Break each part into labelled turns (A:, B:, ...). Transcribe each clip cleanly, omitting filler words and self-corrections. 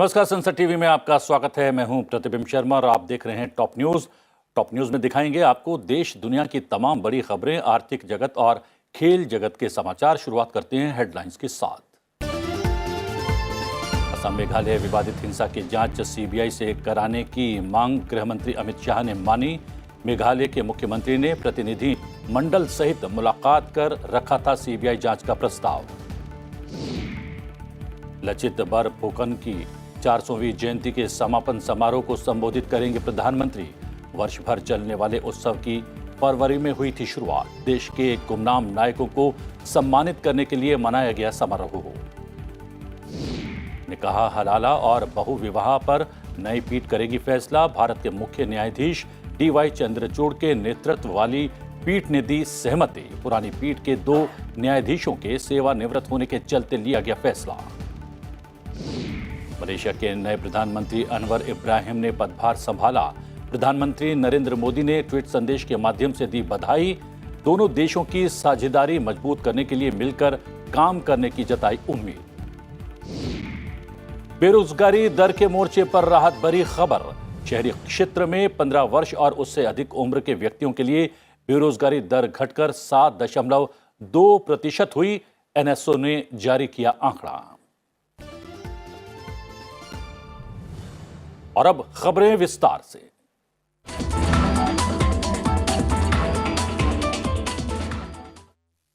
A: नमस्कार, संसद टीवी में आपका स्वागत है। मैं हूं प्रतिबिंब शर्मा और आप देख रहे हैं टॉप न्यूज। टॉप न्यूज में दिखाएंगे आपको देश दुनिया की तमाम बड़ी खबरें, आर्थिक जगत और खेल जगत के समाचार। शुरुआत करते हैं हेडलाइंस के साथ। असम मेघालय विवादित हिंसा की जांच सीबीआई से कराने की मांग गृह मंत्री अमित शाह ने मानी। मेघालय के मुख्यमंत्री ने प्रतिनिधि मंडल सहित मुलाकात कर रखा था सीबीआई जांच का प्रस्ताव। लचित बरफुकन की 400वीं जयंती के समापन समारोह को संबोधित करेंगे प्रधानमंत्री। वर्ष भर चलने वाले उत्सव की फरवरी में हुई थी शुरुआत। देश के गुमनाम नायकों को सम्मानित करने के लिए मनाया गया समारोह। निकाह हलाला और बहुविवाह पर नई पीठ करेगी फैसला। भारत के मुख्य न्यायाधीश डीवाई चंद्रचूड़ के नेतृत्व वाली पीठ ने दी सहमति। पुरानी पीठ के 2 न्यायाधीशों के सेवानिवृत्त होने के चलते लिया गया फैसला। मलेशिया के नए प्रधानमंत्री अनवर इब्राहिम ने पदभार संभाला। प्रधानमंत्री नरेंद्र मोदी ने ट्वीट संदेश के माध्यम से दी बधाई। दोनों देशों की साझेदारी मजबूत करने के लिए मिलकर काम करने की जताई उम्मीद। बेरोजगारी दर के मोर्चे पर राहत भरी खबर। शहरी क्षेत्र में 15 वर्ष और उससे अधिक उम्र के व्यक्तियों के लिए बेरोजगारी दर घटकर 7.2% हुई। एनएसओ ने जारी किया आंकड़ा। और अब खबरें विस्तार से।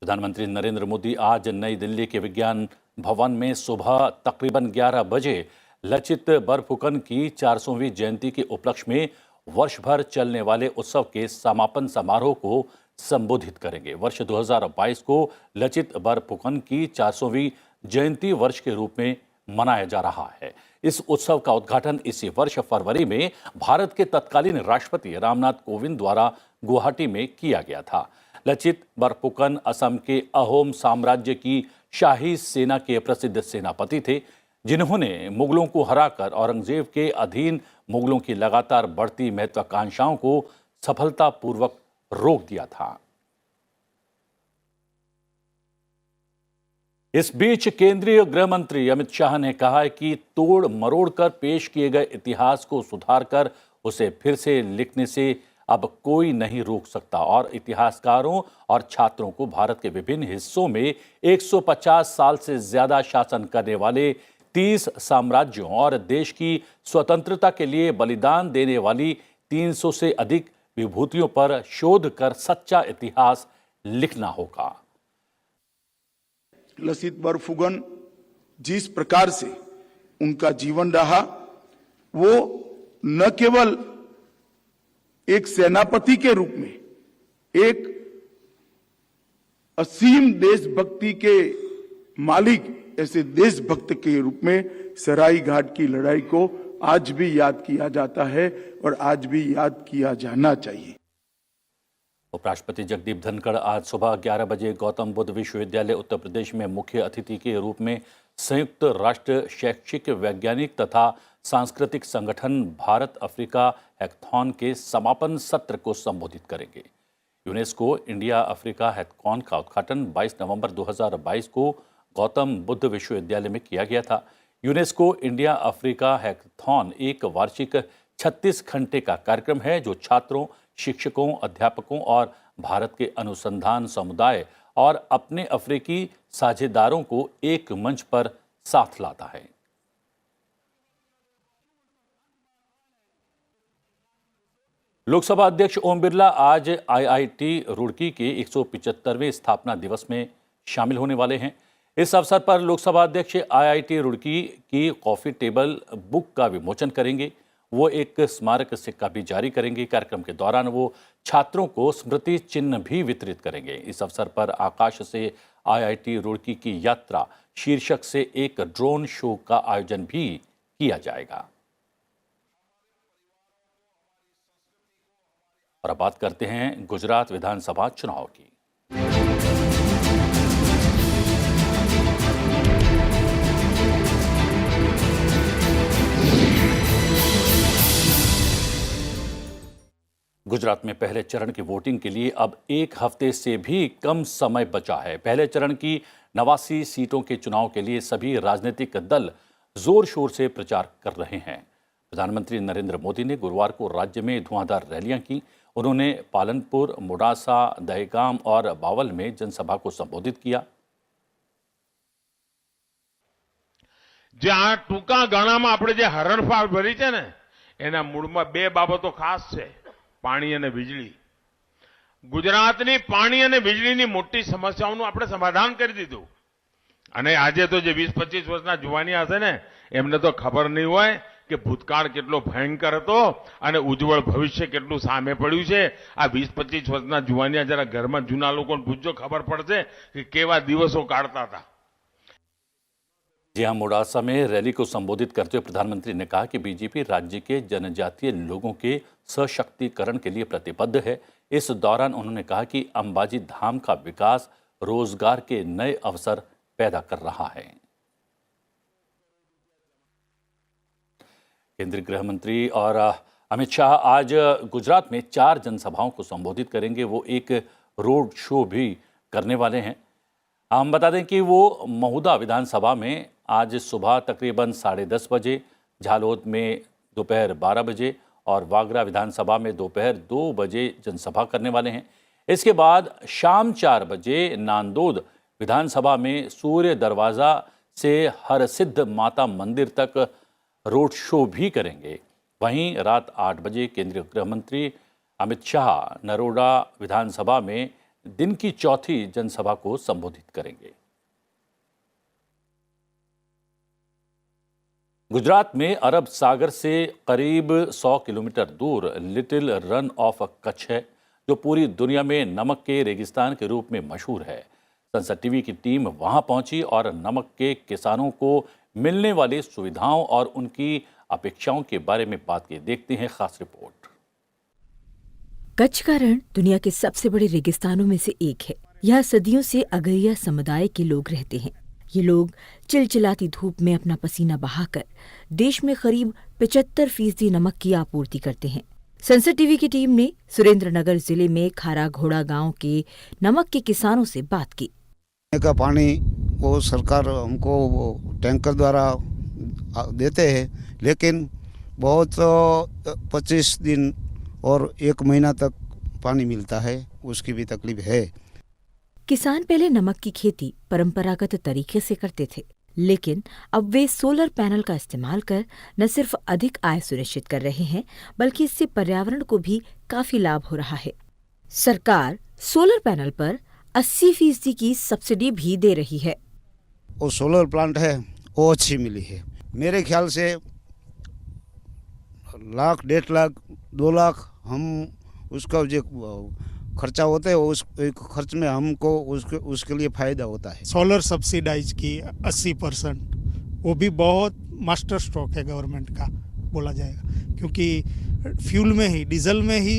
A: प्रधानमंत्री नरेंद्र मोदी आज नई दिल्ली के विज्ञान भवन में सुबह तकरीबन 11 बजे लचित बरफुकन की 400वीं जयंती के उपलक्ष्य में वर्ष भर चलने वाले उत्सव के समापन समारोह को संबोधित करेंगे। वर्ष 2022 को लचित बरफुकन की 400वीं जयंती वर्ष के रूप में मनाया जा रहा है। इस उत्सव का उद्घाटन इसी वर्ष फरवरी में भारत के तत्कालीन राष्ट्रपति रामनाथ कोविंद द्वारा गुवाहाटी में किया गया था। लचित बरफुकन असम के अहोम साम्राज्य की शाही सेना के प्रसिद्ध सेनापति थे, जिन्होंने मुगलों को हराकर औरंगजेब के अधीन मुगलों की लगातार बढ़ती महत्वाकांक्षाओं को सफलतापूर्वक रोक दिया था। इस बीच केंद्रीय गृह मंत्री अमित शाह ने कहा है कि तोड़ मरोड़ कर पेश किए गए इतिहास को सुधारकर उसे फिर से लिखने से अब कोई नहीं रोक सकता और इतिहासकारों और छात्रों को भारत के विभिन्न हिस्सों में 150 साल से ज्यादा शासन करने वाले 30 साम्राज्यों और देश की स्वतंत्रता के लिए बलिदान देने वाली 300 से अधिक विभूतियों पर शोध कर सच्चा इतिहास लिखना होगा।
B: लचित बरफुकन जिस प्रकार से उनका जीवन रहा, वो न केवल एक सेनापति के रूप में, एक असीम देशभक्ति के मालिक, ऐसे देशभक्त के रूप में सराय घाट की लड़ाई को आज भी याद किया जाता है और आज भी याद किया जाना चाहिए।
A: उपराष्ट्रपति जगदीप धनखड़ आज सुबह 11 बजे गौतम बुद्ध विश्वविद्यालय उत्तर प्रदेश में मुख्य अतिथि के रूप में संयुक्त राष्ट्र शैक्षिक, वैज्ञानिक तथा सांस्कृतिक संगठन भारत अफ्रीका हैकाथॉन के समापन सत्र को संबोधित करेंगे। यूनेस्को इंडिया अफ्रीका हैकाथॉन का उद्घाटन 22 नवंबर 2022 को गौतम बुद्ध विश्वविद्यालय में किया गया था। यूनेस्को इंडिया अफ्रीका हैकाथॉन एक वार्षिक 36 घंटे का कार्यक्रम है जो छात्रों, शिक्षकों, अध्यापकों और भारत के अनुसंधान समुदाय और अपने अफ्रीकी साझेदारों को एक मंच पर साथ लाता है। लोकसभा अध्यक्ष ओम बिरला आज आईआईटी रुड़की के 175वें स्थापना दिवस में शामिल होने वाले हैं। इस अवसर पर लोकसभा अध्यक्ष आईआईटी रुड़की की कॉफी टेबल बुक का विमोचन करेंगे। वो एक स्मारक सिक्का भी जारी करेंगे। कार्यक्रम के दौरान वो छात्रों को स्मृति चिन्ह भी वितरित करेंगे। इस अवसर पर आकाश से आईआईटी रुड़की की यात्रा शीर्षक से एक ड्रोन शो का आयोजन भी किया जाएगा। और अब बात करते हैं गुजरात विधानसभा चुनाव की। गुजरात में पहले चरण की वोटिंग के लिए अब एक हफ्ते से भी कम समय बचा है। पहले चरण की 89 सीटों के चुनाव के लिए सभी राजनीतिक दल जोर शोर से प्रचार कर रहे हैं। प्रधानमंत्री नरेंद्र मोदी ने गुरुवार को राज्य में धुआंधार रैलियां की। उन्होंने पालनपुर, मोडासा, दहेगाम और बावल में जनसभा को संबोधित किया।
C: જ્યાં ટૂંકા ગાળામાં આપણે જે હરણફાળ ભરી છે ને એના મૂળમાં બે બાબતો ખાસ છે, પાણી અને વીજળી. ગુજરાતની પાણી અને વીજળીની મોટી સમસ્યાઓનું આપણે સમાધાન કરી દીધું. અને આજે તો જે 20-25 વર્ષના જુવાનિયા હશે ને એમને તો ખબર નહીં હોય કે ભૂતકાળ કેટલો ભયંકર હતો અને ઉજ્જવળ ભવિષ્ય કેટલું સામે પડ્યું છે. આ 20-25 વર્ષના જુવાનિયા જરા ઘરમાં જૂના લોકોને પૂછજો, ખબર પડશે કે કેવા દિવસો કાઢતા હતા.
A: जी हां, मोडासा में रैली को संबोधित करते हुए प्रधानमंत्री ने कहा कि बीजेपी राज्य के जनजातीय लोगों के सशक्तिकरण के लिए प्रतिबद्ध है। इस दौरान उन्होंने कहा कि अंबाजी धाम का विकास रोजगार के नए अवसर पैदा कर रहा है। केंद्रीय गृह मंत्री और अमित शाह आज गुजरात में 4 जनसभाओं को संबोधित करेंगे। वो एक रोड शो भी करने वाले हैं। हम बता दें कि वो महुदा विधानसभा में आज सुबह तकरीबन 10:30 बजे, झालोद में दोपहर 12 बजे और वागरा विधानसभा में दोपहर 2 बजे जनसभा करने वाले हैं। इसके बाद शाम 4 बजे नांदोद विधानसभा में सूर्य दरवाजा से हरसिद्ध माता मंदिर तक रोड शो भी करेंगे। वहीं रात 8 बजे केंद्रीय गृह मंत्री अमित शाह नरोडा विधानसभा में दिन की चौथी जनसभा को संबोधित करेंगे। गुजरात में अरब सागर से करीब 100 किलोमीटर दूर लिटिल रन ऑफ कच्छ है, जो पूरी दुनिया में नमक के रेगिस्तान के रूप में मशहूर है। संसद टीवी की टीम वहां पहुंची और नमक के किसानों को मिलने वाली सुविधाओं और उनकी अपेक्षाओं के बारे में बात की। देखते हैं खास रिपोर्ट।
D: कच्छ का रण दुनिया के सबसे बड़े रेगिस्तानों में से एक है। यहाँ सदियों से अगरिया समुदाय के लोग रहते हैं। ये लोग चिलचिलाती धूप में अपना पसीना बहाकर देश में करीब 75% नमक की आपूर्ति करते हैं। संसद टीवी की टीम ने सुरेंद्रनगर जिले में खारा घोड़ा गांव के नमक के किसानों से बात की।
E: का पानी वो सरकार हमको वो टैंकर द्वारा देते हैं, लेकिन बहुत 25 दिन और 1 महीना तक पानी मिलता है, उसकी भी तकलीफ है।
D: किसान पहले नमक की खेती परंपरागत तरीके से करते थे, लेकिन अब वे सोलर पैनल का इस्तेमाल कर न सिर्फ अधिक आय सुनिश्चित कर रहे हैं, बल्कि इससे पर्यावरण को भी काफी लाभ हो रहा है। सरकार सोलर पैनल पर 80% की सब्सिडी भी दे रही है।
E: वो सोलर प्लांट है वो अच्छी मिली है। मेरे ख्याल से 1 लाख, 1.5 लाख, 2 लाख हम उसका जो खर्चा होता है उस खर्च में हमको उसके लिए फायदा होता है।
F: सोलर सब्सिडाइज की 80%, वो भी बहुत मास्टर स्ट्रोक है गवर्नमेंट का बोला जाएगा, क्योंकि फ्यूल में ही, डीजल में ही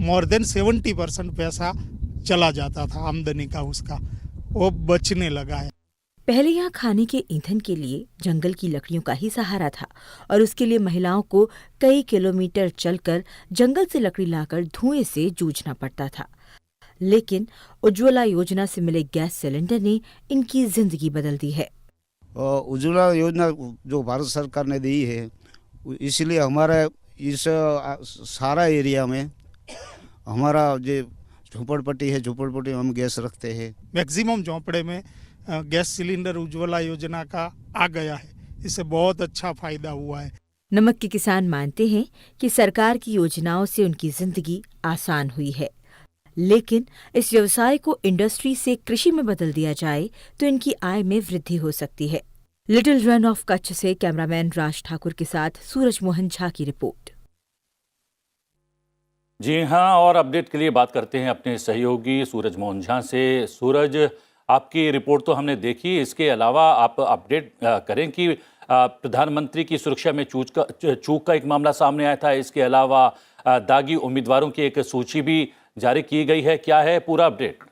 F: मोर देन 70% पैसा चला जाता था आमदनी का, उसका वो बचने लगा है।
D: पहले यहाँ खाने के ईंधन के लिए जंगल की लकड़ियों का ही सहारा था और उसके लिए महिलाओं को कई किलोमीटर चलकर जंगल से लकड़ी लाकर धुएं से जूझना पड़ता था। लेकिन उज्ज्वला योजना से मिले गैस सिलेंडर ने इनकी जिंदगी बदल दी है।
E: उज्ज्वला योजना जो भारत सरकार ने दी है, इसलिए हमारा इस सारा एरिया में हमारा जो झोपड़पट्टी है, झोपड़पट्टी में हम गैस रखते हैं।
F: मैक्सिमम झोंपड़े में गैस सिलेंडर उज्ज्वला योजना का आ गया है, इससे बहुत अच्छा फायदा हुआ है।
D: नमक के किसान मानते हैं कि सरकार की योजनाओं से उनकी जिंदगी आसान हुई है, लेकिन इस व्यवसाय को इंडस्ट्री से कृषि में बदल दिया जाए तो इनकी आय में वृद्धि हो सकती है। लिटिल रन ऑफ कच्छ से कैमरामैन राज ठाकुर के साथ सूरज मोहन झा की रिपोर्ट।
A: जी हां, और अपडेट के लिए बात करते हैं अपने सहयोगी सूरज मोहन झा से। सूरज, आपकी रिपोर्ट तो हमने देखी, इसके अलावा आप अपडेट करें कि प्रधानमंत्री की सुरक्षा में चूक का एक मामला सामने आया था। इसके अलावा दागी उम्मीदवारों की एक सूची भी जारी की गई है। क्या है पूरा अपडेट?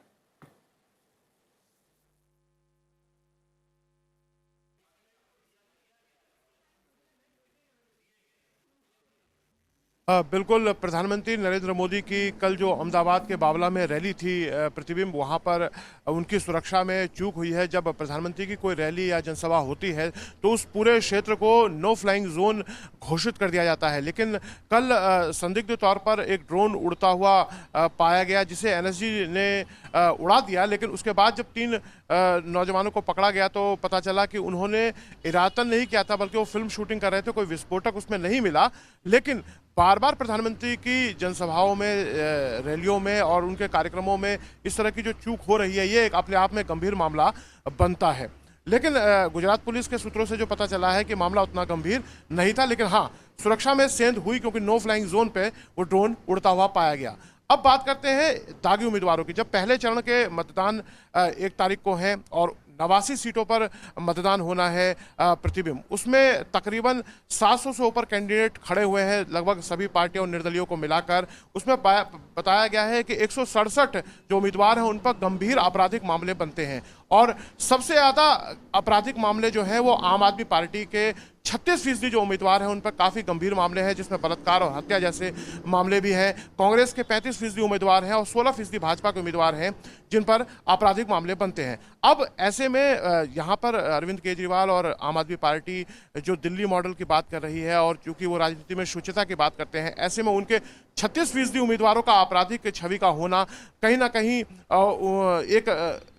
G: बिल्कुल, प्रधानमंत्री नरेंद्र मोदी की कल जो अहमदाबाद के बावला में रैली थी प्रतिबिंब, वहां पर उनकी सुरक्षा में चूक हुई है। जब प्रधानमंत्री की कोई रैली या जनसभा होती है तो उस पूरे क्षेत्र को नो फ्लाइंग जोन घोषित कर दिया जाता है, लेकिन कल संदिग्ध तौर पर एक ड्रोन उड़ता हुआ पाया गया जिसे एनएसजी ने उड़ा दिया। लेकिन उसके बाद जब 3 नौजवानों को पकड़ा गया तो पता चला कि उन्होंने इरादतन नहीं किया था, बल्कि वो फिल्म शूटिंग कर रहे थे। कोई विस्फोटक उसमें नहीं मिला, लेकिन बार बार प्रधानमंत्री की जनसभाओं में, रैलियों में और उनके कार्यक्रमों में इस तरह की जो चूक हो रही है, ये एक अपने आप में गंभीर मामला बनता है। लेकिन गुजरात पुलिस के सूत्रों से जो पता चला है कि मामला उतना गंभीर नहीं था, लेकिन हाँ, सुरक्षा में सेंध हुई क्योंकि नो फ्लाइंग जोन पे वो ड्रोन उड़ता हुआ पाया गया। अब बात करते हैं दागी उम्मीदवारों की। जब पहले चरण के मतदान 1 तारीख को है और 89 सीटों पर मतदान होना है प्रतिबिंब, उसमें तकरीबन 700 से ऊपर कैंडिडेट खड़े हुए हैं, लगभग सभी पार्टियों और निर्दलियों को मिलाकर। उसमें बताया गया है कि 167 जो उम्मीदवार हैं उन पर गंभीर आपराधिक मामले बनते हैं और सबसे ज़्यादा आपराधिक मामले जो हैं वो आम आदमी पार्टी के 36% जो उम्मीदवार हैं उन पर काफ़ी गंभीर मामले हैं, जिसमें बलात्कार और हत्या जैसे मामले भी हैं। कांग्रेस के 35% उम्मीदवार हैं और 16% भाजपा के उम्मीदवार हैं जिन पर आपराधिक मामले बनते हैं। अब ऐसे में यहाँ पर अरविंद केजरीवाल और आम आदमी पार्टी जो दिल्ली मॉडल की बात कर रही है और चूंकि वो राजनीति में शुचिता की बात करते हैं, ऐसे में उनके 36% उम्मीदवारों का आपराधिक छवि का होना कहीं ना कहीं एक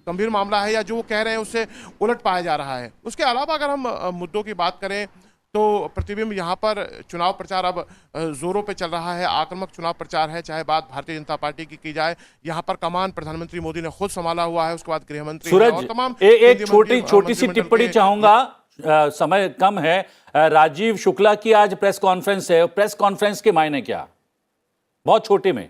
G: गंभीर मामला है, या जो वो कह रहे हैं उससे उलट पाया जा रहा है। उसके अलावा अगर हम मुद्दों की बात करें तो प्रतिबिंब यहाँ पर चुनाव प्रचार अब जोरों पे चल रहा है, आक्रामक चुनाव प्रचार है। चाहे बात भारतीय जनता पार्टी की जाए, यहाँ पर कमान प्रधानमंत्री मोदी ने खुद संभाला हुआ है, उसके बाद गृह मंत्री
A: सूरज,
G: और तमाम
A: एक छोटी सी टिप्पणी चाहूंगा, समय कम है। राजीव शुक्ला की आज प्रेस कॉन्फ्रेंस है, प्रेस कॉन्फ्रेंस के मायने क्या, बहुत छोटे में?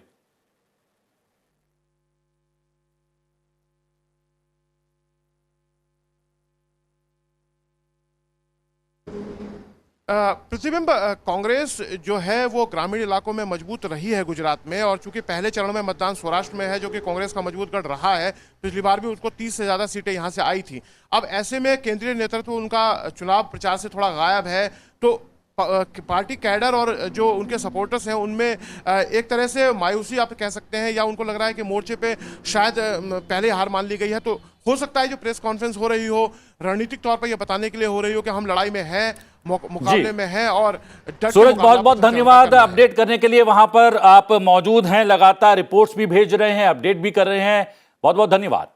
G: प्रतिबिंब, कांग्रेस जो है वो ग्रामीण इलाकों में मजबूत रही है गुजरात में, और चूंकि पहले चरण में मतदान सौराष्ट्र में है जो कि कांग्रेस का मजबूत गढ़ रहा है, पिछली बार भी उसको 30 से ज्यादा सीटें यहां से आई थी। अब ऐसे में केंद्रीय नेतृत्व उनका चुनाव प्रचार से थोड़ा गायब है, तो पार्टी कैडर और जो उनके सपोर्टर्स हैं उनमें एक तरह से मायूसी आप कह सकते हैं, या उनको लग रहा है कि मोर्चे पे शायद पहले हार मान ली गई है। तो हो सकता है जो प्रेस कॉन्फ्रेंस हो रही हो रणनीतिक तौर पर यह बताने के लिए हो रही हो कि हम लड़ाई में हैं, मुकाबले में हैं। और
A: सूरज, बहुत बहुत धन्यवाद अपडेट करने के लिए। वहां पर आप मौजूद हैं, लगातार रिपोर्ट्स भी भेज रहे हैं, अपडेट भी कर रहे हैं, बहुत बहुत धन्यवाद।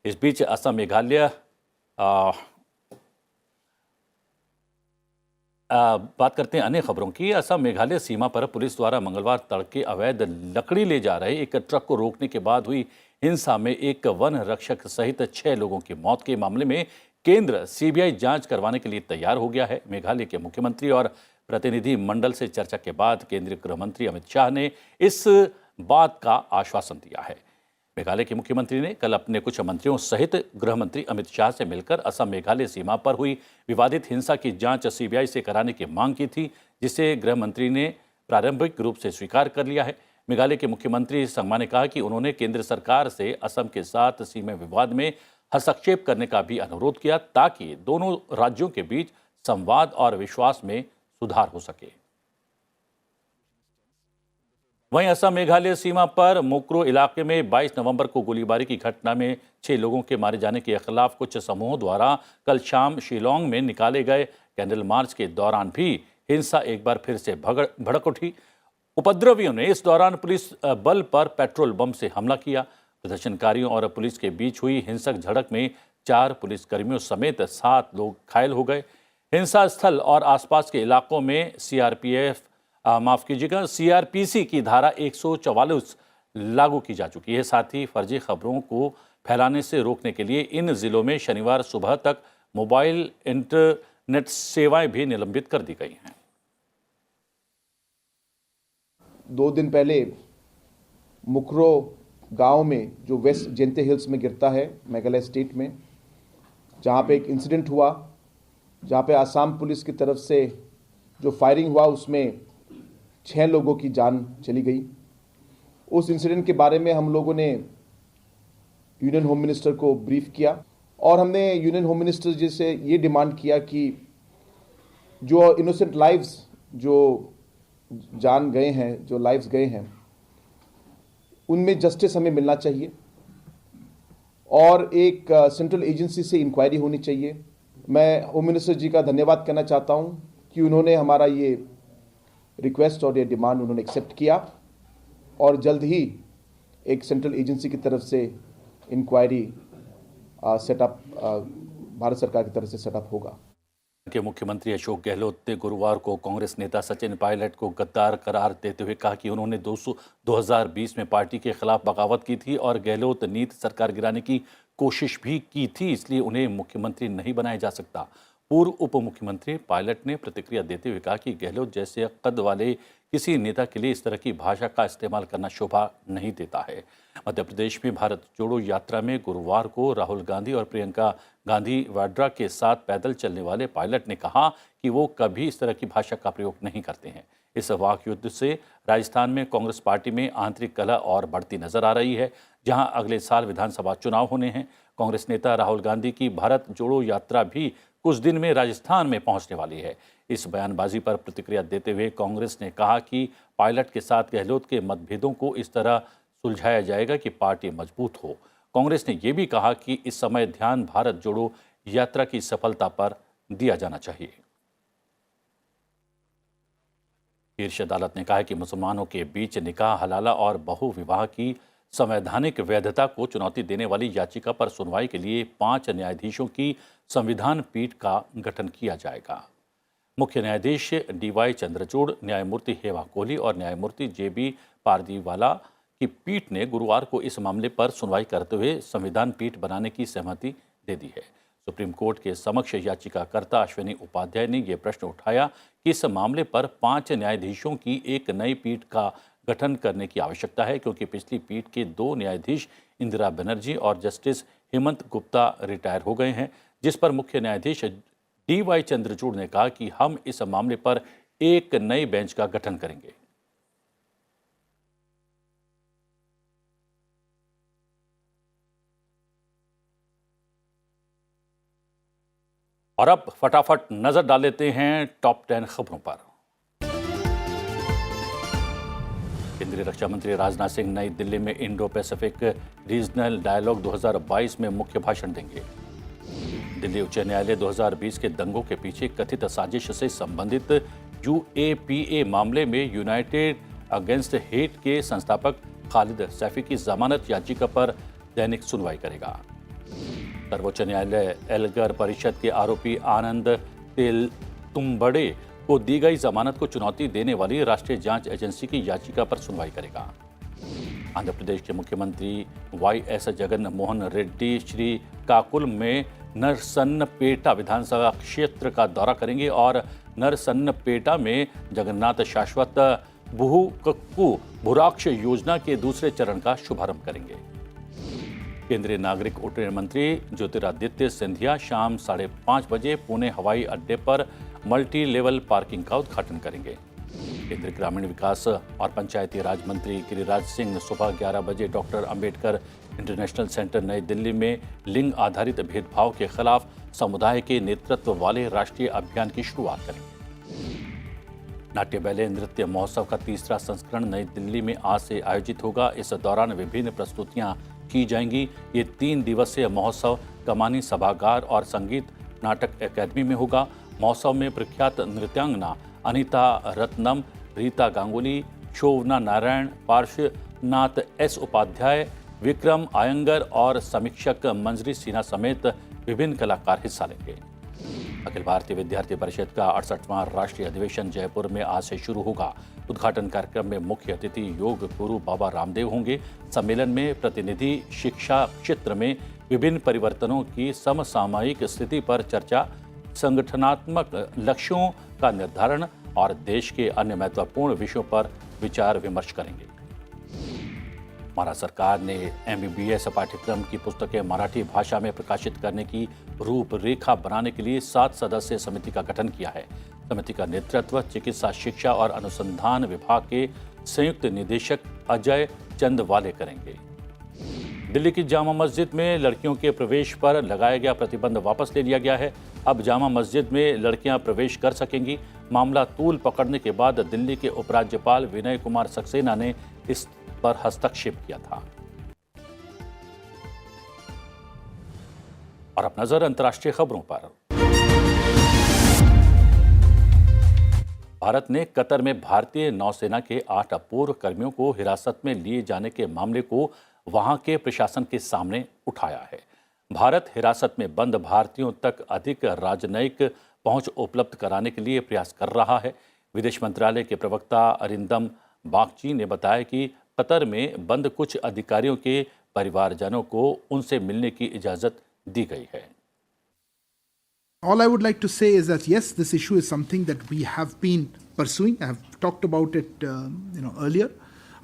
A: इस बीच असम मेघालय बात करते हैं अन्य खबरों की। असम मेघालय सीमा पर पुलिस द्वारा मंगलवार तड़के अवैध लकड़ी ले जा रहे एक ट्रक को रोकने के बाद हुई हिंसा में एक वन रक्षक सहित 6 लोगों की मौत के मामले में केंद्र सीबीआई जांच करवाने के लिए तैयार हो गया है। मेघालय के मुख्यमंत्री और प्रतिनिधि मंडल से चर्चा के बाद केंद्रीय गृह मंत्री अमित शाह ने इस बात का आश्वासन दिया है। मेघालय के मुख्यमंत्री ने कल अपने कुछ मंत्रियों सहित गृह मंत्री अमित शाह से मिलकर असम मेघालय सीमा पर हुई विवादित हिंसा की जांच सीबीआई से कराने की मांग की थी, जिसे गृह मंत्री ने प्रारंभिक रूप से स्वीकार कर लिया है। मेघालय के मुख्यमंत्री संगमा ने कहा कि उन्होंने केंद्र सरकार से असम के साथ सीमा विवाद में हस्तक्षेप करने का भी अनुरोध किया ताकि दोनों राज्यों के बीच संवाद और विश्वास में सुधार हो सके। वहीं असम मेघालय सीमा पर मोक्रो इलाके में 22 नवंबर को गोलीबारी की घटना में 6 लोगों के मारे जाने के खिलाफ कुछ समूहों द्वारा कल शाम शिलोंग में निकाले गए कैंडल मार्च के दौरान भी हिंसा एक बार फिर से भड़क उठी। उपद्रवियों ने इस दौरान पुलिस बल पर पेट्रोल बम से हमला किया। प्रदर्शनकारियों और पुलिस के बीच हुई हिंसक झड़प में 4 पुलिसकर्मियों समेत 7 लोग घायल हो गए। हिंसा स्थल और आसपास के इलाकों में सीआरपीसी की धारा 144 लागू की जा चुकी है। साथ ही फर्जी खबरों को फैलाने से रोकने के लिए इन जिलों में शनिवार सुबह तक मोबाइल इंटरनेट सेवाएं भी निलंबित कर दी गई हैं।
H: 2 दिन पहले मुकरो गांव में जो वेस्ट जेंते हिल्स में गिरता है मेघालय स्टेट में, जहां पे एक इंसिडेंट हुआ, जहां पे आसाम पुलिस की तरफ से जो फायरिंग हुआ उसमें 6 लोगों की जान चली गई। उस इंसिडेंट के बारे में हम लोगों ने यूनियन होम मिनिस्टर को ब्रीफ किया और हमने यूनियन होम मिनिस्टर जी से ये डिमांड किया कि जो इनोसेंट लाइव्स जो जान गए हैं, जो लाइव्स गए हैं, उनमें जस्टिस हमें मिलना चाहिए और एक सेंट्रल एजेंसी से इंक्वायरी होनी चाहिए। मैं होम मिनिस्टर जी का धन्यवाद करना चाहता हूं कि उन्होंने हमारा ये रिक्वेस्ट और ये डिमांड उन्होंने एक्सेप्ट किया और जल्द ही एक सेंट्रल एजेंसी की तरफ से इंक्वायरी सेटअप भारत सरकार की तरफ से सेटअप होगा।
A: के मुख्यमंत्री अशोक गहलोत ने गुरुवार को कांग्रेस नेता सचिन पायलट को गद्दार करार देते हुए कहा कि उन्होंने 2020 में पार्टी के खिलाफ बगावत की थी और गहलोत नीति सरकार गिराने की कोशिश भी की थी, इसलिए उन्हें मुख्यमंत्री नहीं बनाया जा सकता। पूर्व उप मुख्यमंत्री पायलट ने प्रतिक्रिया देते हुए कहा कि गहलोत जैसे कद वाले किसी नेता के लिए इस तरह की भाषा का इस्तेमाल करना शोभा नहीं देता है। मध्य प्रदेश में भारत जोड़ो यात्रा में गुरुवार को राहुल गांधी और प्रियंका गांधी वाड्रा के साथ पैदल चलने वाले पायलट ने कहा कि वो कभी इस तरह की भाषा का प्रयोग नहीं करते हैं। इस वाक युद्ध से राजस्थान में कांग्रेस पार्टी में आंतरिक कलह और बढ़ती नजर आ रही है, जहां अगले साल विधानसभा चुनाव होने हैं। कांग्रेस नेता राहुल गांधी की भारत जोड़ो यात्रा भी कुछ दिन में राजस्थान में पहुंचने वाली है। इस बयानबाजी पर प्रतिक्रिया देते हुए कांग्रेस ने कहा कि पायलट के साथ गहलोत के मतभेदों को इस तरह सुलझाया जाएगा कि पार्टी मजबूत हो। कांग्रेस ने यह भी कहा कि इस समय ध्यान भारत जोड़ो यात्रा की सफलता पर दिया जाना चाहिए। शीर्ष अदालत ने कहा कि मुसलमानों के बीच निकाह, हलाला और बहु विवाह की संवैधानिक वैधता को चुनौती देने वाली याचिका पर सुनवाई के लिए 5 न्यायाधीशों की संविधान पीठ का गठन किया जाएगा। मुख्य न्यायाधीश DY चंद्रचूड़, न्यायमूर्ति हेमा कोहली और न्यायमूर्ति JB पारदीवाला की पीठ ने गुरुवार को इस मामले पर सुनवाई करते हुए संविधान पीठ बनाने की सहमति दे दी है। सुप्रीम कोर्ट के समक्ष याचिकाकर्ता अश्विनी उपाध्याय ने यह प्रश्न उठाया कि इस मामले पर 5 न्यायाधीशों की एक नई पीठ का गठन करने की आवश्यकता है, क्योंकि पिछली पीठ के 2 न्यायाधीश इंदिरा बनर्जी और जस्टिस हेमंत गुप्ता रिटायर हो गए हैं, जिस पर मुख्य न्यायाधीश DY चंद्रचूड़ ने कहा कि हम इस मामले पर एक नई बेंच का गठन करेंगे। और अब फटाफट नजर डाल लेते हैं टॉप 10 खबरों पर। केंद्रीय रक्षा मंत्री राजनाथ सिंह नई दिल्ली में इंडो पैसिफिक रीजनल डायलॉग 2022 में मुख्य भाषण देंगे। दिल्ली उच्च न्यायालय 2020 के दंगों के पीछे कथित साजिश से संबंधित UAPA मामले में यूनाइटेड अगेंस्ट हेट के संस्थापक खालिद सैफी की जमानत याचिका पर दैनिक सुनवाई करेगा। सर्वोच्च न्यायालय एल्गर परिषद के आरोपी आनंद तेलतुंबड़े को दी गई जमानत को चुनौती देने वाली राष्ट्रीय जांच एजेंसी की याचिका पर सुनवाई करेगा। आंध्र प्रदेश के मुख्यमंत्री YS जगन मोहन रेड्डी श्रीकाकुलम में नरसन्नपेटा विधानसभा क्षेत्र का दौरा करेंगे और नरसन्नपेटा में जगन्नाथ शाश्वत बुहुकक्कू भूराक्ष योजना के दूसरे चरण का शुभारंभ करेंगे। केंद्रीय नागरिक उड्डयन मंत्री ज्योतिरादित्य सिंधिया शाम 5:30 बजे पुणे हवाई अड्डे पर मल्टी लेवल पार्किंग का उद्घाटन करेंगे। केंद्रीय ग्रामीण विकास और पंचायती राज मंत्री गिरिराज सिंह सुबह 11 बजे डॉक्टर अंबेडकर इंटरनेशनल सेंटर नई दिल्ली में लिंग आधारित भेदभाव के खिलाफ समुदाय के नेतृत्व वाले राष्ट्रीय अभियान की शुरुआत करेंगे। नाट्य बैले नृत्य महोत्सव का तीसरा संस्करण नई दिल्ली में आज से आयोजित होगा। इस दौरान विभिन्न प्रस्तुतियां की जाएंगी। ये 3 दिवसीय महोत्सव कमानी सभागार और संगीत नाटक अकादमी में होगा। महोत्सव में प्रख्यात नृत्यांगना अनीता रत्नम, रीता गांगुली, शोभना नारायण, पार्श्वनाथ S उपाध्याय, विक्रम आयंगर और समीक्षक मंजरी सिन्हा समेत विभिन्न कलाकार हिस्सा लेंगे। अखिल भारतीय विद्यार्थी परिषद का 68वां राष्ट्रीय अधिवेशन जयपुर में आज से शुरू होगा। उद्घाटन कार्यक्रम में मुख्य अतिथि योग गुरु बाबा रामदेव होंगे। सम्मेलन में प्रतिनिधि शिक्षा क्षेत्र में विभिन्न परिवर्तनों की समसामयिक स्थिति पर चर्चा, संगठनात्मक लक्ष्यों का निर्धारण और देश के अन्य महत्वपूर्ण विषयों पर विचार विमर्श करेंगे। महाराष्ट्र सरकार ने MBBS पाठ्यक्रम की पुस्तकें मराठी भाषा में प्रकाशित करने की रूपरेखा बनाने के लिए 7 सदस्यीय समिति का गठन किया है। समिति का नेतृत्व चिकित्सा शिक्षा और अनुसंधान विभाग के संयुक्त निदेशक अजय चंदवाले करेंगे। दिल्ली की जामा मस्जिद में लड़कियों के प्रवेश पर लगाया गया प्रतिबंध वापस ले लिया गया है। अब जामा मस्जिद में लड़कियां प्रवेश कर सकेंगी। मामला तूल पकड़ने के बाद दिल्ली के उपराज्यपाल विनय कुमार सक्सेना ने इस पर हस्तक्षेप किया था। और अब नजर अंतर्राष्ट्रीय खबरों पर। भारत ने कतर में भारतीय नौसेना के 8 अपूर्व कर्मियों को हिरासत में लिए जाने के मामले को वहां के प्रशासन के सामने उठाया है। भारत हिरासत में बंद भारतीयों तक अधिक राजनयिक पहुंच उपलब्ध कराने के लिए प्रयास कर रहा है। विदेश मंत्रालय के प्रवक्ता अरिंदम बागची ने बताया कि कतर में बंद कुछ अधिकारियों के परिवारजनों को उनसे मिलने की इजाजत दी गई है।
I: All I would like to say is that yes, this issue is something that we have been pursuing. I have talked about it, earlier.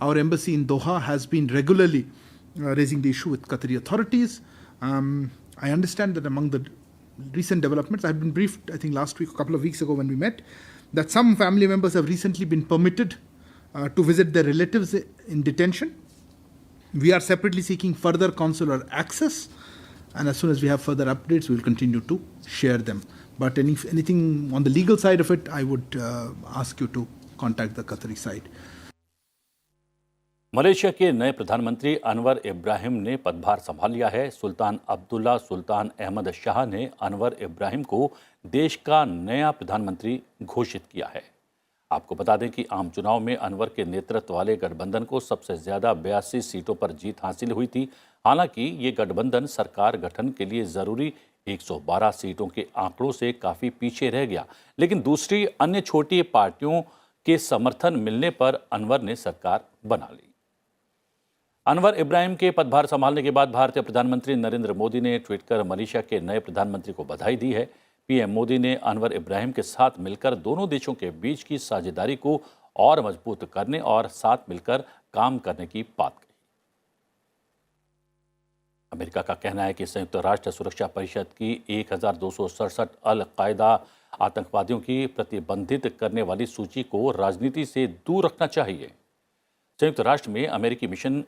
I: Our embassy in Doha has been regularly raising the issue with Qatari authorities. I understand that among the recent developments, I've been briefed, I think last week, a couple of weeks ago when we met, that some family members have recently been permitted to visit their relatives in detention. We are separately seeking further consular access. And as soon as we have further updates, we will continue to share them. But anything on the legal side of it, I would ask you to contact the Qatari side.
A: Malaysia के नए प्रधानमंत्री अनवर इब्राहिम ने पदभार संभाल लिया है। सुल्तान अब्दुल्ला सुल्तान अहमद शाह ने अनवर इब्राहिम को देश का नया प्रधानमंत्री घोषित किया है। आपको बता दें कि आम चुनाव में अनवर के नेतृत्व वाले गठबंधन को सबसे ज्यादा 82 सीटों पर जीत हासिल हुई थी। हालांकि ये गठबंधन सरकार गठन के लिए जरूरी 112 सीटों के आंकड़ों से काफी पीछे रह गया, लेकिन दूसरी अन्य छोटी पार्टियों के समर्थन मिलने पर अनवर ने सरकार बना ली। अनवर इब्राहिम के पदभार संभालने के बाद भारतीय प्रधानमंत्री नरेंद्र मोदी ने ट्वीट कर मलेशिया के नए प्रधानमंत्री को बधाई दी है। पीएम मोदी ने अनवर इब्राहिम के साथ मिलकर दोनों देशों के बीच की साझेदारी को और मजबूत करने और साथ मिलकर काम करने की बात कही। अमेरिका का कहना है कि संयुक्त राष्ट्र सुरक्षा परिषद की 1267 अल-कायदा आतंकवादियों की प्रतिबंधित करने वाली सूची को राजनीति से दूर रखना चाहिए। संयुक्त राष्ट्र में अमेरिकी मिशन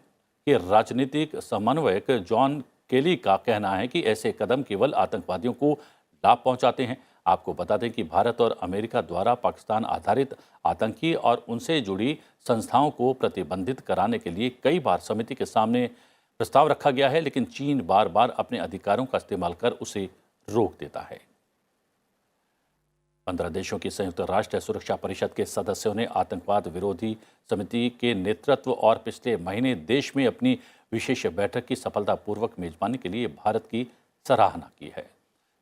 A: के राजनीतिक समन्वयक जॉन केली का कहना है कि ऐसे कदम केवल आतंकवादियों को लाभ पहुंचाते हैं। आपको बता दें कि भारत और अमेरिका द्वारा पाकिस्तान आधारित आतंकी और उनसे जुड़ी संस्थाओं को प्रतिबंधित कराने के लिए कई बार समिति के सामने प्रस्ताव रखा गया है, लेकिन चीन बार बार अपने अधिकारों का इस्तेमाल कर उसे रोक देता है। 15 देशों की संयुक्त राष्ट्र सुरक्षा परिषद के सदस्यों ने आतंकवाद विरोधी समिति के नेतृत्व और पिछले महीने देश में अपनी विशेष बैठक की सफलतापूर्वक मेजबानी के लिए भारत की सराहना की है।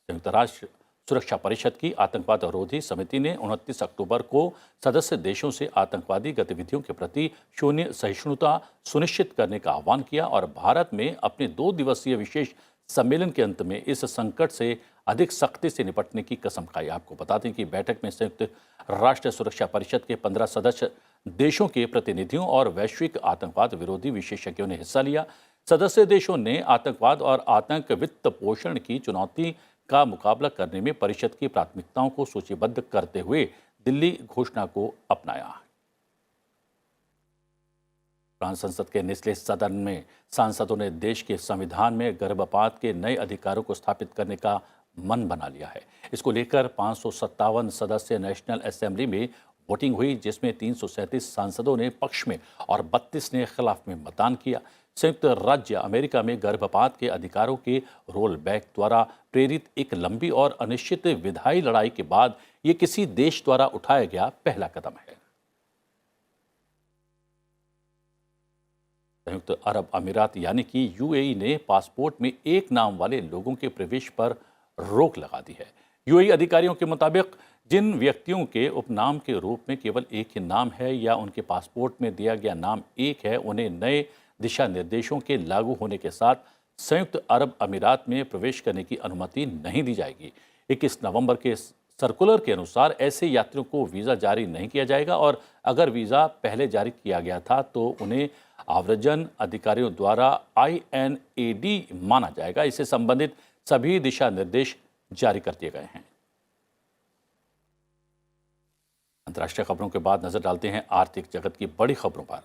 A: संयुक्त राष्ट्र सुरक्षा परिषद की आतंकवाद विरोधी समिति ने 29 अक्टूबर को सदस्य देशों से आतंकवादी गतिविधियों के प्रति शून्य सहिष्णुता सुनिश्चित करने का आह्वान किया और भारत में अपने 2 दिवसीय विशेष सम्मेलन के अंत में इस संकट से अधिक सख्ती से निपटने की कसम खाई। आपको बता दें कि बैठक में संयुक्त राष्ट्र सुरक्षा परिषद के 15 सदस्य देशों के प्रतिनिधियों और वैश्विक आतंकवाद विरोधी विशेषज्ञों ने हिस्सा लिया। सदस्य देशों ने आतंकवाद और आतंक वित्त पोषण की चुनौती का मुकाबला करने में परिषद की प्राथमिकताओं को सूचीबद्ध करते हुए दिल्ली घोषणा को अपनाया। फ्रांस संसद के निचले सदन में सांसदों ने देश के संविधान में गर्भपात के नए अधिकारों को स्थापित करने का मन बना लिया है। इसको लेकर 557 सदस्य नेशनल असेंबली में वोटिंग हुई, जिसमें 337 सांसदों ने पक्ष में और 32 ने खिलाफ में मतदान किया। संयुक्त राज्य अमेरिका में गर्भपात के अधिकारों के रोल बैक द्वारा प्रेरित एक लंबी और अनिश्चित विधायी लड़ाई के बाद ये किसी देश द्वारा उठाया गया पहला कदम है। संयुक्त अरब अमीरात यानी कि यूएई ने पासपोर्ट में एक नाम वाले लोगों के प्रवेश पर रोक लगा दी है। यूएई अधिकारियों के मुताबिक जिन व्यक्तियों के उपनाम के रूप में केवल एक ही नाम है या उनके पासपोर्ट में दिया गया नाम एक है, उन्हें नए दिशा निर्देशों के लागू होने के साथ संयुक्त अरब अमीरात में प्रवेश करने की अनुमति नहीं दी जाएगी। 21 नवंबर के सर्कुलर के अनुसार ऐसे यात्रियों को वीज़ा जारी नहीं किया जाएगा और अगर वीज़ा पहले जारी किया गया था तो उन्हें आव्रजन अधिकारियों द्वारा INAD माना जाएगा। इससे संबंधित सभी दिशा निर्देश जारी कर दिए गए हैं। अंतर्राष्ट्रीय खबरों के बाद नजर डालते हैं आर्थिक जगत की बड़ी खबरों पर।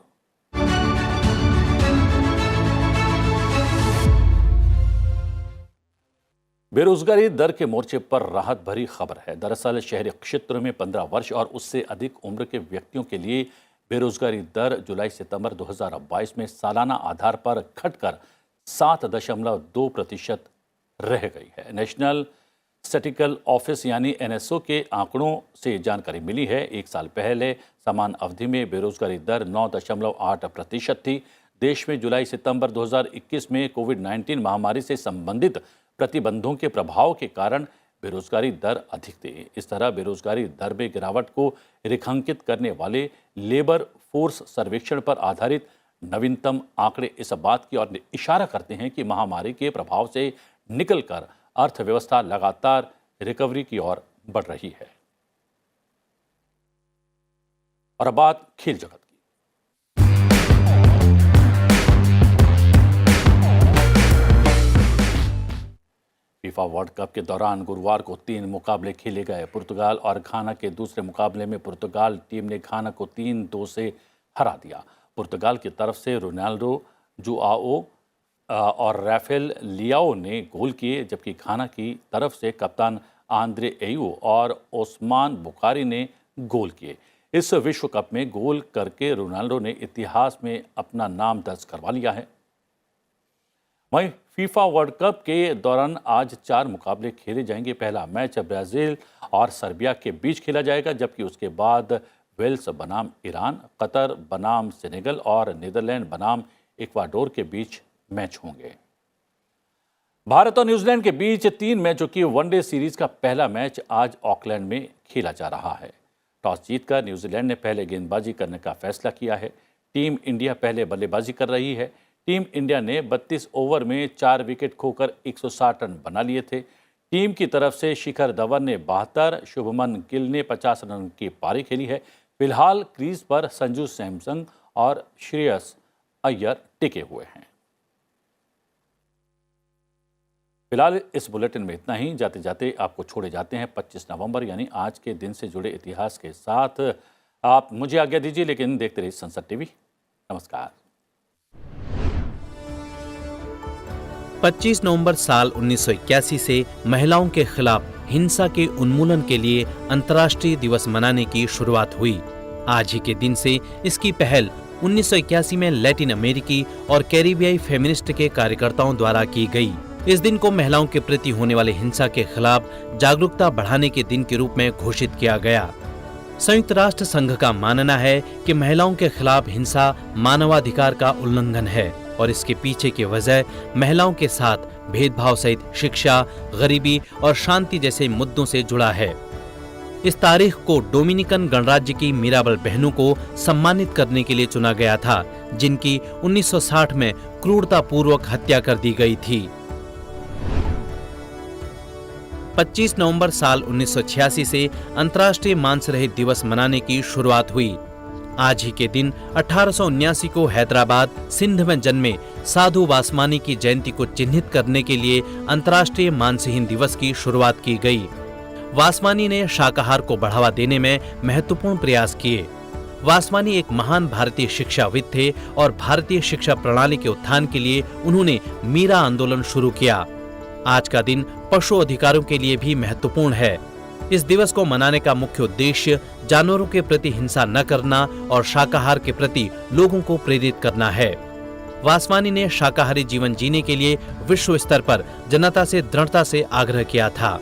A: बेरोजगारी दर के मोर्चे पर राहत भरी खबर है। दरअसल शहरी क्षेत्रों में 15 वर्ष और उससे अधिक उम्र के व्यक्तियों के लिए बेरोजगारी दर जुलाई-सितंबर 2022 में सालाना आधार पर घटकर 7.2% रह गई है। नेशनल स्टैटिस्टिकल ऑफिस यानी एनएसओ के आंकड़ों से जानकारी मिली है। एक साल पहले समान अवधि में बेरोजगारी दर 9.8% थी। देश में जुलाई-सितंबर 2021 में कोविड-19 महामारी से संबंधित प्रतिबंधों के प्रभाव के कारण बेरोजगारी दर अधिक थी। इस तरह बेरोजगारी दर में गिरावट को रेखांकित करने वाले लेबर फोर्स सर्वेक्षण पर आधारित नवीनतम आंकड़े इस बात की ओर इशारा करते हैं कि महामारी के प्रभाव से निकलकर अर्थव्यवस्था लगातार रिकवरी की ओर बढ़ रही है। और अब बात खेल जगत की। फीफा वर्ल्ड कप के दौरान गुरुवार को 3 मुकाबले खेले गए। पुर्तगाल और घाना के दूसरे मुकाबले में पुर्तगाल टीम ने घाना को 3-2 से हरा दिया। पुर्तगाल की तरफ से रोनाल्डो, जुआओ और राफेल लियाओ ने गोल किए, जबकि घाना की तरफ से कप्तान आंद्रे एयू और ओस्मान बुखारी ने गोल किए। इस विश्व कप में गोल करके रोनाल्डो ने इतिहास में अपना नाम दर्ज करवा लिया है। वहीं फीफा वर्ल्ड कप के दौरान आज 4 मुकाबले खेले जाएंगे। पहला मैच ब्राजील और सर्बिया के बीच खेला जाएगा, जबकि उसके बाद वेल्स बनाम ईरान, कतर बनाम सेनेगल और नीदरलैंड बनाम इक्वाडोर के बीच मैच होंगे। भारत और न्यूजीलैंड के बीच 3 मैचों की वनडे सीरीज का पहला मैच आज ऑकलैंड में खेला जा रहा है। टॉस जीतकर न्यूजीलैंड ने पहले गेंदबाजी करने का फैसला किया है। टीम इंडिया पहले बल्लेबाजी कर रही है। टीम इंडिया ने 32 ओवर में 4 विकेट खोकर 160 रन बना लिए थे। टीम की तरफ से शिखर धवन ने 72, शुभमन गिल ने 50 रन की पारी खेली है। फिलहाल क्रीज पर संजू सैमसन और श्रेयस अय्यर टिके हुए हैं। फिलहाल इस बुलेटिन में इतना ही। जाते जाते आपको छोड़े जाते हैं 25 नवंबर यानी आज के दिन से जुड़े इतिहास के साथ। आप मुझे आज्ञा दीजिए, लेकिन देखते रहिए संसद टीवी। नमस्कार।
J: 25 नवंबर साल 1981 से महिलाओं के खिलाफ हिंसा के उन्मूलन के लिए अंतर्राष्ट्रीय दिवस मनाने की शुरुआत हुई। आज ही के दिन से इसकी पहल 1981 में लैटिन अमेरिकी और कैरिबियाई फेमिनिस्ट के कार्यकर्ताओं द्वारा की गई। इस दिन को महिलाओं के प्रति होने वाले हिंसा के खिलाफ जागरूकता बढ़ाने के दिन के रूप में घोषित किया गया। संयुक्त राष्ट्र संघ का मानना है कि महिलाओं के खिलाफ हिंसा मानवाधिकार का उल्लंघन है और इसके पीछे की वजह महिलाओं के साथ भेदभाव सहित शिक्षा, गरीबी और शांति जैसे मुद्दों से जुड़ा है। इस तारीख को डोमिनिकन गणराज्य की मिराबल बहनों को सम्मानित करने के लिए चुना गया था, जिनकी 1960 में क्रूरतापूर्वक हत्या कर दी गई थी। 25 नवंबर साल 1986 से अंतर्राष्ट्रीय मांस रहित दिवस मनाने की शुरुआत हुई। आज ही के दिन 1879 को हैदराबाद, सिंध में जन्मे साधु वासवानी की जयंती को चिन्हित करने के लिए अंतर्राष्ट्रीय मांसहीन दिवस की शुरुआत की गई। वासवानी ने शाकाहार को बढ़ावा देने में महत्वपूर्ण प्रयास किए। वासवानी एक महान भारतीय शिक्षाविद थे और भारतीय शिक्षा प्रणाली के उत्थान के लिए उन्होंने मीरा आंदोलन शुरू किया। आज का दिन पशु अधिकारों के लिए भी महत्वपूर्ण है। इस दिवस को मनाने का मुख्य उद्देश्य जानवरों के प्रति हिंसा न करना और शाकाहार के प्रति लोगों को प्रेरित करना है। वासवानी ने शाकाहारी जीवन जीने के लिए विश्व स्तर पर जनता से दृढ़ता से आग्रह किया था।